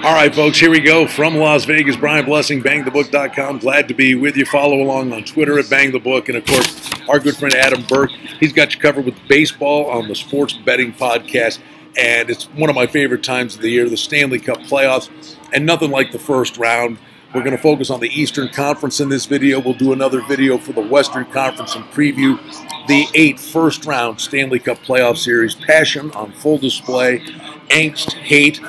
All right, folks, here we go from Las Vegas. Brian Blessing, bangthebook.com. Glad to be with you. Follow along on Twitter at Bang the Book. And, of course, our good friend Adam Burke. He's got you covered with baseball on the Sports Betting Podcast. And it's one of my favorite times of the year, the Stanley Cup playoffs. And nothing like the first round. We're going to focus on the Eastern Conference in this video. We'll do another video for the Western Conference and preview the 8 first-round Stanley Cup playoff series. Passion on full display, angst, hate,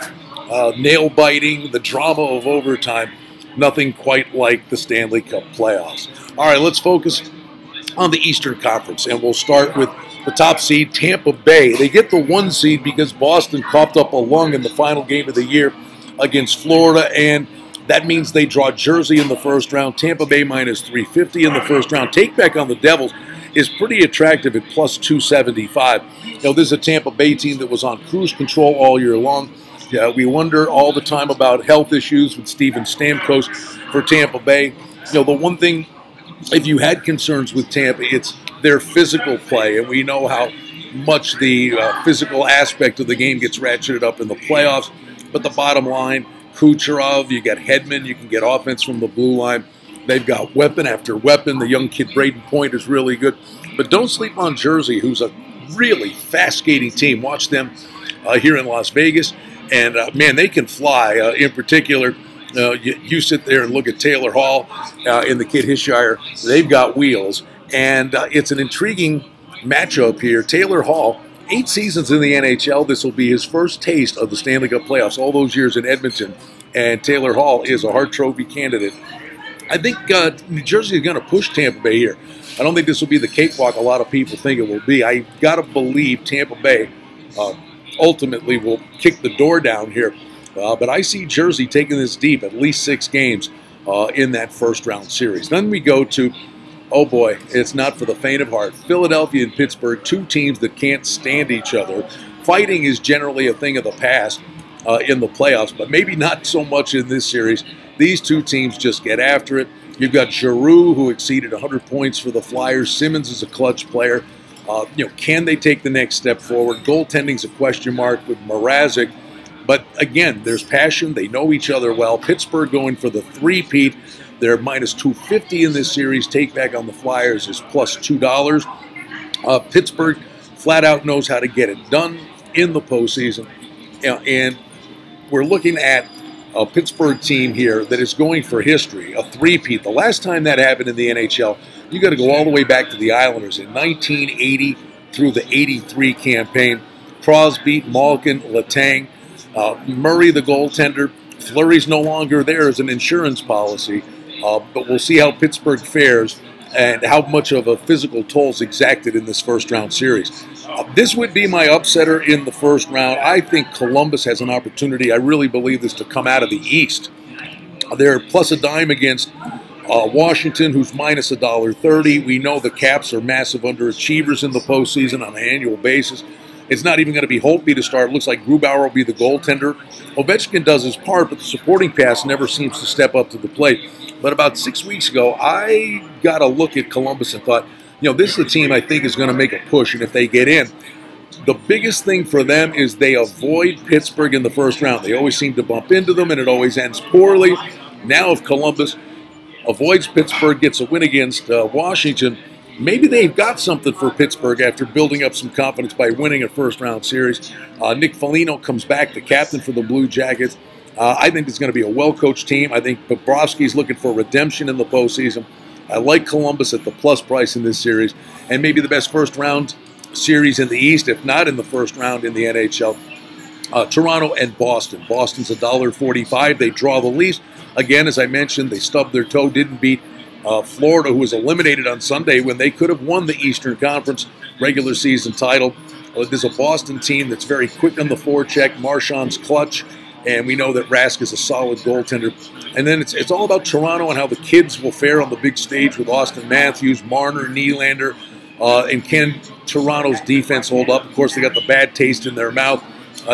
nail-biting, the drama of overtime. Nothing quite like the Stanley Cup playoffs. All right, let's focus on the Eastern Conference, and we'll start with the top seed, Tampa Bay. They get the 1 seed because Boston coughed up a lung in the final game of the year against Florida, and that means they draw Jersey in the first round. Tampa Bay minus 350 in the first round. Take back on the Devils is pretty attractive at plus 275. Now, this is a Tampa Bay team that was on cruise control all year long. We wonder all the time about health issues with Steven Stamkos for Tampa Bay. The one thing, if you had concerns with Tampa, it's their physical play, and we know how much the physical aspect of the game gets ratcheted up in the playoffs. But the bottom line, Kucherov, you got Hedman, you can get offense from the blue line. They've got weapon after weapon. The young kid Braden Point is really good. But don't sleep on Jersey, who's a really fast-skating team. Watch them here in Las Vegas. And, man, they can fly. In particular, you sit there and look at Taylor Hall and the kid Hisshire. They've got wheels. And it's an intriguing matchup here. Taylor Hall, 8 seasons in the NHL. This will be his first taste of the Stanley Cup playoffs, all those years in Edmonton. And Taylor Hall is a Hart Trophy candidate. I think New Jersey is going to push Tampa Bay here. I don't think this will be the cakewalk a lot of people think it will be. I got to believe Tampa Bay ultimately will kick the door down here. But I see Jersey taking this deep, at least 6 games in that first-round series. Then we go to, oh boy, it's not for the faint of heart. Philadelphia and Pittsburgh, 2 teams that can't stand each other. Fighting is generally a thing of the past in the playoffs, but maybe not so much in this series. These 2 teams just get after it. You've got Giroux, who exceeded 100 points for the Flyers. Simmons is a clutch player. Can they take the next step forward? Goaltending's a question mark with Mrazek. But again, there's passion. They know each other well. Pittsburgh going for the three-peat. They're minus 250 in this series. Take back on the Flyers is plus $2. Pittsburgh flat out knows how to get it done in the postseason. And we're looking at a Pittsburgh team here that is going for history, a three-peat. The last time that happened in the NHL, you got to go all the way back to the Islanders in 1980 through the 83 campaign. Crosby, Malkin, Letang, Murray the goaltender. Fleury's no longer there as an insurance policy, but we'll see how Pittsburgh fares and how much of a physical toll is exacted in this first-round series. This would be my upsetter in the first round. I think Columbus has an opportunity. I really believe this to come out of the East. They're plus a dime against Washington, who's minus $1.30. We know the Caps are massive underachievers in the postseason on an annual basis. It's not even going to be Holtby to start. It looks like Grubauer will be the goaltender. Ovechkin does his part, but the supporting cast never seems to step up to the plate. But about 6 weeks ago, I got a look at Columbus and thought, this is a team I think is going to make a push, and if they get in, the biggest thing for them is they avoid Pittsburgh in the first round. They always seem to bump into them, and it always ends poorly. Now if Columbus avoids Pittsburgh, gets a win against Washington, maybe they've got something for Pittsburgh after building up some confidence by winning a first-round series. Nick Foligno comes back, the captain for the Blue Jackets. I think it's going to be a well-coached team. I think Bobrovsky's looking for redemption in the postseason. I like Columbus at the plus price in this series, and maybe the best first-round series in the East, if not in the first round in the NHL. Toronto and Boston. Boston's $1.45. They draw the least. Again, as I mentioned, they stubbed their toe, didn't beat Florida, who was eliminated on Sunday when they could have won the Eastern Conference regular season title. There's a Boston team that's very quick on the forecheck. Marchand's clutch, and we know that Rask is a solid goaltender. And then it's all about Toronto and how the kids will fare on the big stage with Austin Matthews, Marner, Nylander, and can Toronto's defense hold up? Of course, they got the bad taste in their mouth.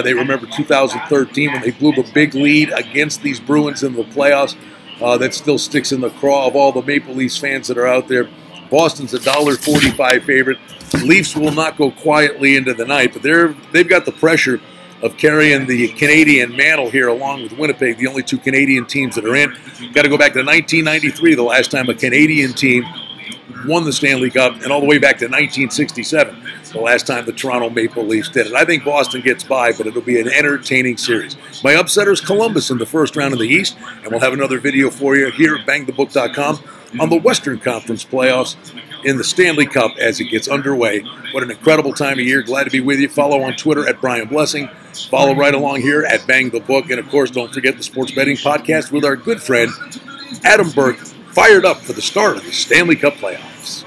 They remember 2013 when they blew the big lead against these Bruins in the playoffs. That still sticks in the craw of all the Maple Leafs fans that are out there. Boston's $1.45 favorite. Leafs will not go quietly into the night, but they've got the pressure of carrying the Canadian mantle here along with Winnipeg, the only two Canadian teams that are in. Got to go back to 1993, the last time a Canadian team won the Stanley Cup, and all the way back to 1967, the last time the Toronto Maple Leafs did it. I think Boston gets by, but it'll be an entertaining series. My upsetter is Columbus in the first round of the East, and we'll have another video for you here at BangTheBook.com on the Western Conference playoffs in the Stanley Cup as it gets underway. What an incredible time of year. Glad to be with you. Follow on Twitter at Brian Blessing. Follow right along here at Bang the Book. And, of course, don't forget the Sports Betting Podcast with our good friend Adam Burke, fired up for the start of the Stanley Cup playoffs.